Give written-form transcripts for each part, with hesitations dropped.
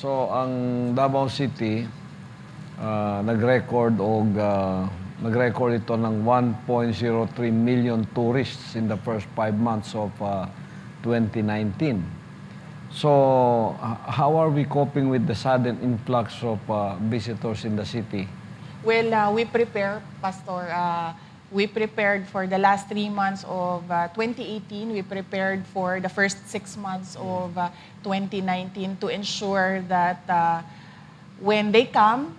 So, ang Davao City, nag-record ito ng 1.03 million tourists in the first 5 months of 2019. So, how are we coping with the sudden influx of visitors in the city? Well, we prepare, Pastor. We prepared for the last 3 months of 2018. We prepared for the first 6 months of 2019 to ensure that when they come,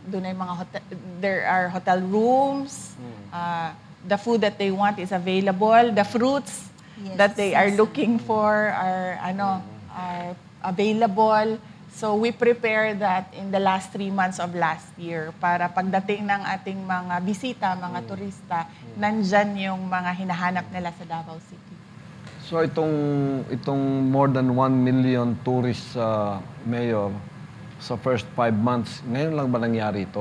there are hotel rooms, the food that they want is available, the fruits that they are looking for are available. So we prepare that in the last 3 months of last year para pagdating ng ating mga bisita, mga turista, nandyan yung mga hinahanap nila sa Davao City. So, itong more than 1 million tourists, Mayor, sa first 5 months, ngayon lang ba nangyari ito?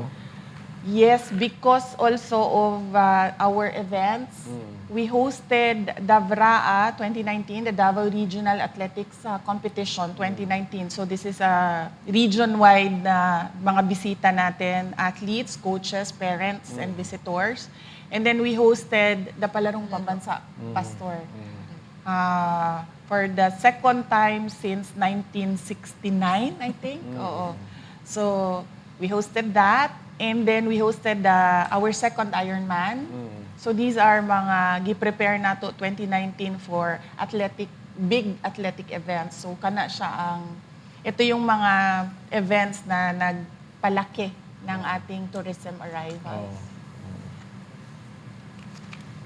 Yes, because also of our events, we hosted DAVRAA 2019, the Davao Regional Athletics Competition 2019. So this is a region-wide na mga bisita natin, athletes, coaches, parents, and visitors. And then we hosted the Palarong Pambansa, Pastor. For the second time since 1969, I think. Oo. So we hosted that. And then we hosted our second Ironman. So these are mga gi-prepare nato 2019 for big athletic events. So ito yung mga events na nagpalaki ng ating tourism arrivals.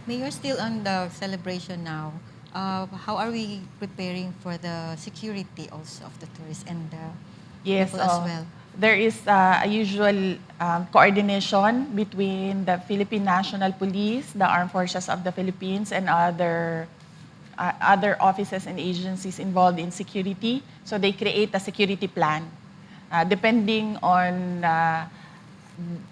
Mayor, still on the celebration now, how are we preparing for the security also of the tourists and the people as well? There is a usual coordination between the Philippine National Police, the Armed Forces of the Philippines, and other offices and agencies involved in security. So they create a security plan depending on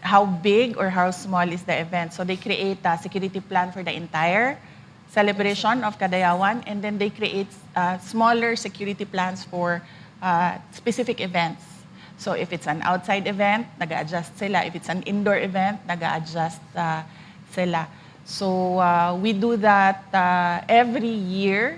how big or how small is the event. So they create a security plan for the entire celebration of Kadayawan, and then they create smaller security plans for specific events. So if it's an outside event, nag-a-adjust sila. If it's an indoor event, nag-a-adjust sila. So we do that every year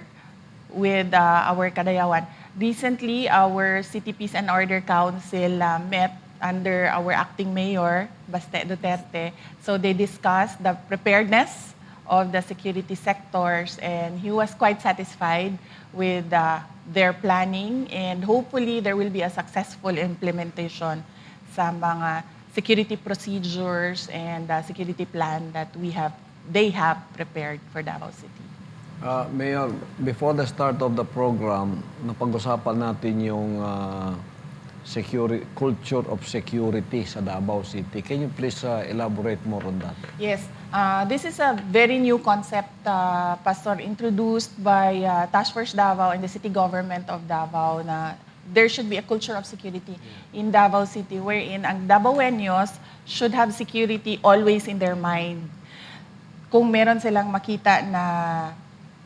with our Kadayawan. Recently, our City Peace and Order Council met under our acting mayor, Baste Duterte. So they discussed the preparedness of the security sectors, and he was quite satisfied with their planning, and hopefully there will be a successful implementation sa mga security procedures and security plan that they have prepared for Davao City. Mayor, before the start of the program, napag-usapan natin yung culture of security sa Davao City. Can you please elaborate more on that? Yes. This is a very new concept, Pastor, introduced by Task Force Davao and the city government of Davao na there should be a culture of security in Davao City wherein ang Davaoenos should have security always in their mind. Kung meron silang makita na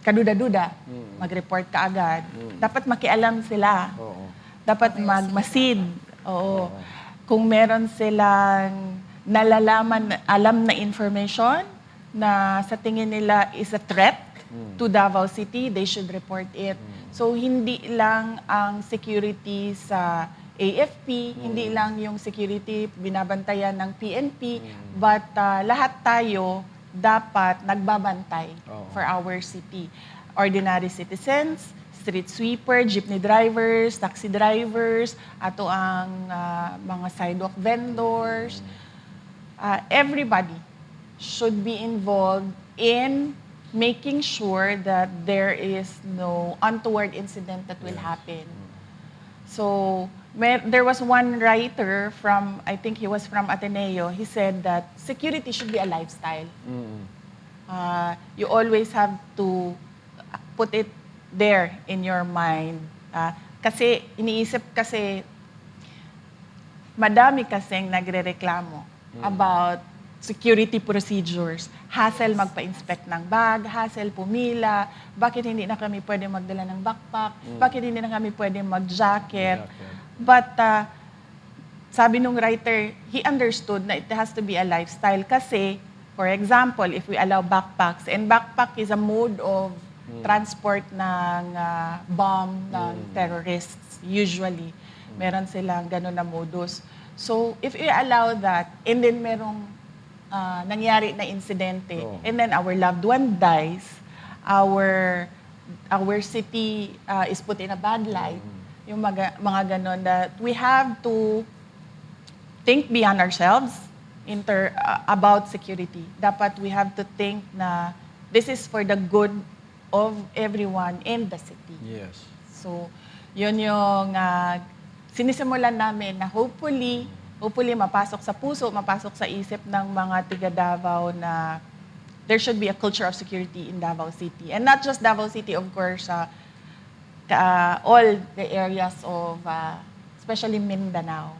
kaduda-duda, mag-report ka agad. Dapat makialam sila. Dapat magmasid. Oo. Kung meron silang alam na information na sa tingin nila is a threat to Davao City, they should report it. So hindi lang ang security sa AFP, hindi lang yung security binabantayan ng PNP, but lahat tayo dapat nagbabantay for our city. Ordinary citizens, street sweeper, jeepney drivers, taxi drivers, ato ang mga sidewalk vendors. Everybody should be involved in making sure that there is no untoward incident that will happen. So there was one writer from, I think he was from Ateneo, he said that security should be a lifestyle. You always have to put it there in your mind. Kasi iniisip kasi, madami kasing nagrereklamo about security procedures. Hassle magpa-inspect ng bag, hassle pumila, bakit hindi na kami pwede magdala ng backpack, bakit hindi na kami pwede mag-jacket. But sabi nung writer, he understood na it has to be a lifestyle kasi, for example, if we allow backpacks, and backpack is a mode of transport ng bomb ng terrorists, usually. Meron silang ganun na modus. So, if we allow that, and then merong nangyari na insidente, and then our loved one dies, our city is put in a bad light, yung mga ganon, that we have to think beyond ourselves about security. Dapat we have to think na this is for the good of everyone in the city. Yes. So, yun yung sinisimulan namin na hopefully mapasok sa puso, mapasok sa isip ng mga tiga Davao na there should be a culture of security in Davao City. And not just Davao City, of course, all the areas of, especially Mindanao.